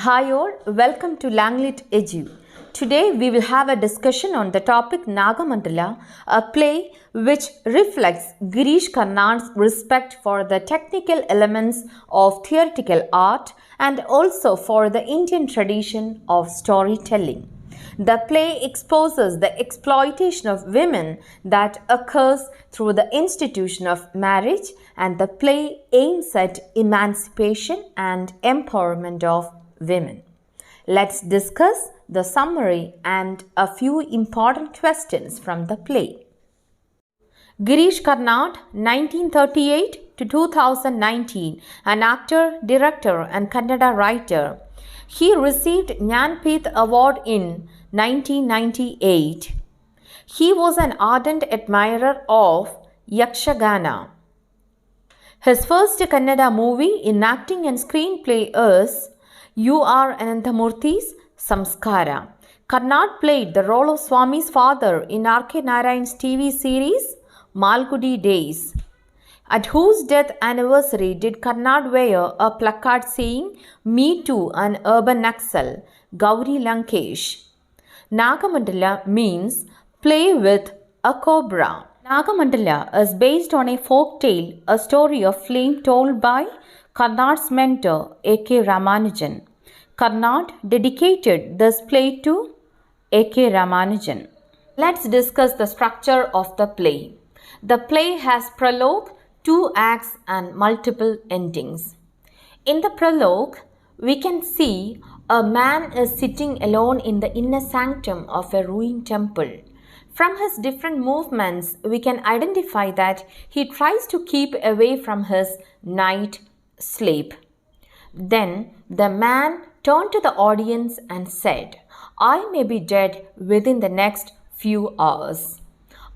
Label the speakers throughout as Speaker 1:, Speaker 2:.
Speaker 1: Hi all, welcome to LangLitEdu. Today we will have a discussion on the topic Nagamandala, a play which reflects Girish Karnad's respect for the technical elements of theatrical art and also for the Indian tradition of storytelling. The play exposes the exploitation of women that occurs through the institution of marriage, and the play aims at emancipation and empowerment of women. Let's discuss the summary and a few important questions from the play. Girish Karnad, 1938 to 2019, an actor, director and Kannada writer. He received Jnanpith Award in 1998. He was an ardent admirer of Yakshagana. His first Kannada movie in acting and screenplay is You Are Ananthamurthy's Samskara. Karnad played the role of Swami's father in R.K. Narayan's TV series Malgudi Days. At whose death anniversary did Karnad wear a placard saying Me Too, an urban Naxal, Gauri Lankesh? Nagamandala means play with a cobra. Nagamandala is based on a folk tale, a story of flame told by Karnad's mentor A.K. Ramanujan. Karnad dedicated this play to A.K. Ramanujan. Let's discuss the structure of the play. The play has prologue, 2 acts and multiple endings. In the prologue, we can see a man is sitting alone in the inner sanctum of a ruined temple. From his different movements, we can identify that he tries to keep away from his night sleep. Then the man turned to the audience and said, I may be dead within the next few hours.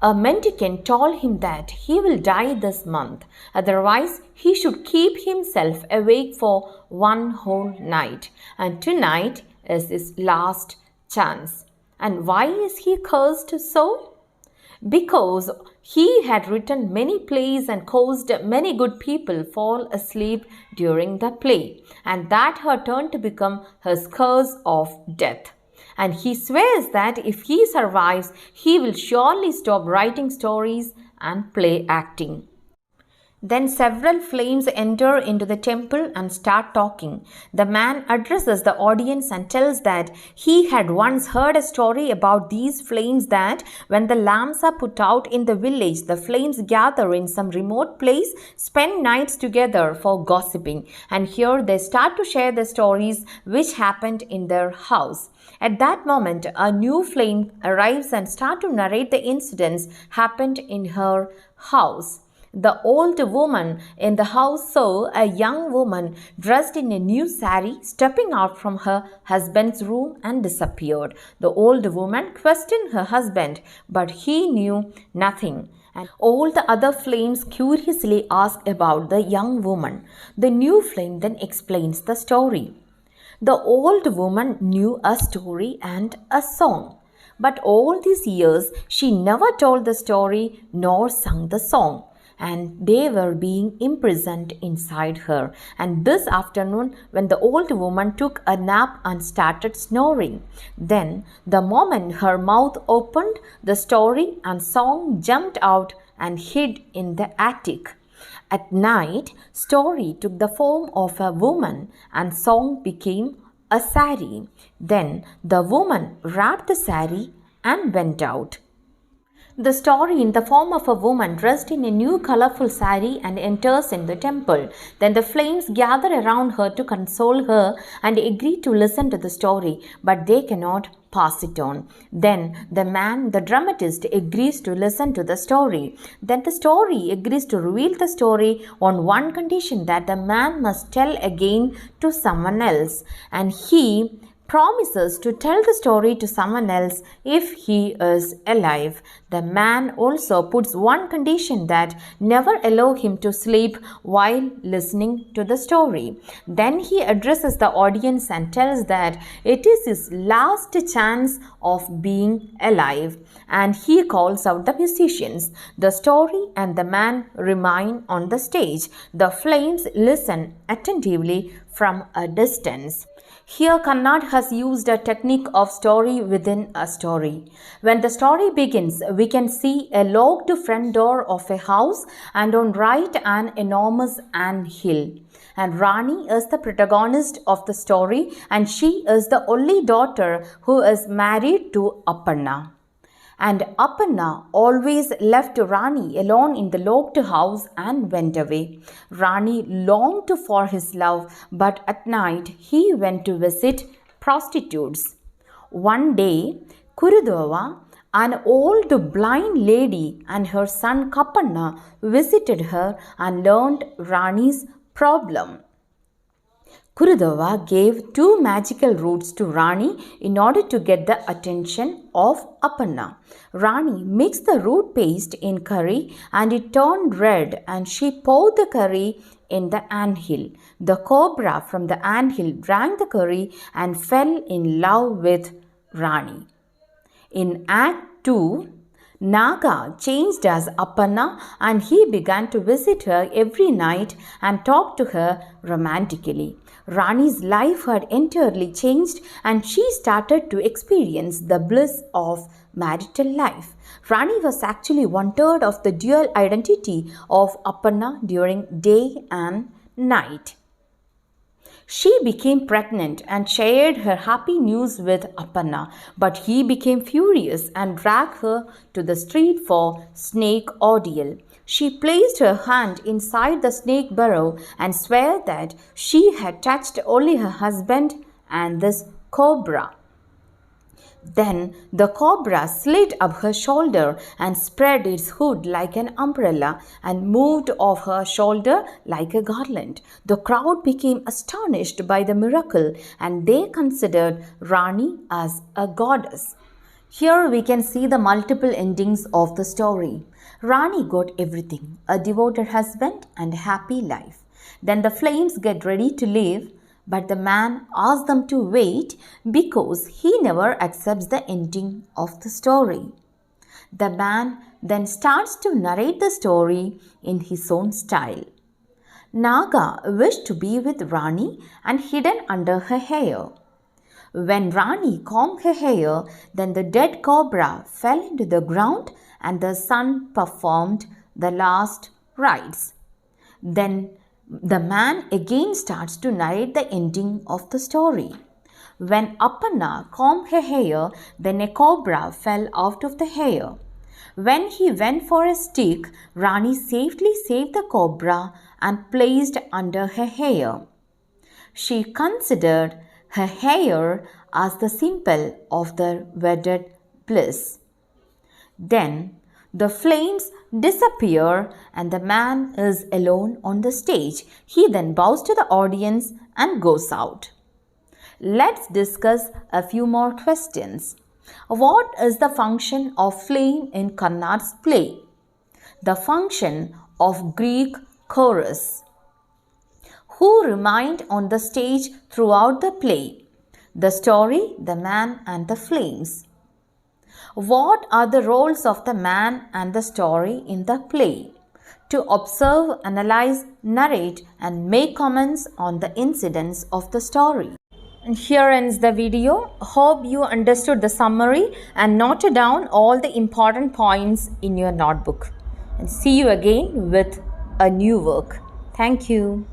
Speaker 1: A mendicant told him that he will die this month, otherwise he should keep himself awake for one whole night, and tonight is his last chance. And why is he cursed so? Because he had written many plays and caused many good people fall asleep during the play, and that had turned to become his curse of death. And he swears that if he survives, he will surely stop writing stories and play acting. Then several flames enter into the temple and start talking. The man addresses the audience and tells that he had once heard a story about these flames, that when the lamps are put out in the village, the flames gather in some remote place, spend nights together for gossiping, and here they start to share the stories which happened in their house. At that moment, a new flame arrives and starts to narrate the incidents happened in her house. The old woman in the house saw a young woman dressed in a new sari stepping out from her husband's room and disappeared. The old woman questioned her husband, but he knew nothing. And all the other flames curiously asked about the young woman. The new flame then explains the story. The old woman knew a story and a song, but all these years she never told the story nor sung the song, and they were being imprisoned inside her. And this afternoon, when the old woman took a nap and started snoring, then the moment her mouth opened, the story and song jumped out and hid in the attic. At night, story took the form of a woman and song became a sari. Then the woman wrapped the sari and went out. The story in the form of a woman dressed in a new colorful sari and enters in the temple. Then the flames gather around her to console her and agree to listen to the story, but they cannot pass it on. Then the man, the dramatist, agrees to listen to the story. Then the story agrees to reveal the story on one condition, that the man must tell again to someone else, and he promises to tell the story to someone else if he is alive. The man also puts one condition, that never allow him to sleep while listening to the story. Then he addresses the audience and tells that it is his last chance of being alive, and he calls out the musicians. The story and the man remain on the stage. The flames listen attentively from a distance. Here, Karnad has used a technique of story within a story. When the story begins, we can see a locked front door of a house and on right an enormous anthill. And Rani is the protagonist of the story and she is the only daughter who is married to Aparna. And Aparna always left Rani alone in the locked house and went away. Rani longed for his love, but at night he went to visit prostitutes. One day, Kurudova, an old blind lady, and her son Kapanna visited her and learned Rani's problem. Kurudova gave 2 magical roots to Rani in order to get the attention of Aparna. Rani mixed the root paste in curry and it turned red and she poured the curry in the anthill. The cobra from the anthill drank the curry and fell in love with Rani. In Act 2, Naga changed as Aparna and he began to visit her every night and talk to her romantically. Rani's life had entirely changed and she started to experience the bliss of marital life. Rani was actually 1/3 of the dual identity of Aparna during day and night. She became pregnant and shared her happy news with Aparna, but he became furious and dragged her to the street for snake ordeal. She placed her hand inside the snake burrow and swore that she had touched only her husband and this cobra. Then the cobra slid up her shoulder and spread its hood like an umbrella and moved off her shoulder like a garland. The crowd became astonished by the miracle and they considered Rani as a goddess. Here we can see the multiple endings of the story. Rani got everything, a devoted husband and a happy life. Then the flames get ready to leave, but the man asks them to wait because he never accepts the ending of the story. The man then starts to narrate the story in his own style. Naga wished to be with Rani and hidden under her hair. When Rani combed her hair, then the dead cobra fell into the ground and the son performed the last rites. Then the man again starts to narrate the ending of the story. When Aparna combed her hair, then a cobra fell out of the hair. When he went for a stick, Rani safely saved the cobra and placed under her hair. She considered her hair as the symbol of the wedded bliss. Then the flames disappear and the man is alone on the stage. He then bows to the audience and goes out. Let's discuss a few more questions. What is the function of flame in Karnad's play? The function of Greek chorus. Who remained on the stage throughout the play? The story, the man and the flames. What are the roles of the man and the story in the play? To observe, analyze, narrate and make comments on the incidents of the story. And here ends the video. Hope you understood the summary and noted down all the important points in your notebook. And see you again with a new work. Thank you.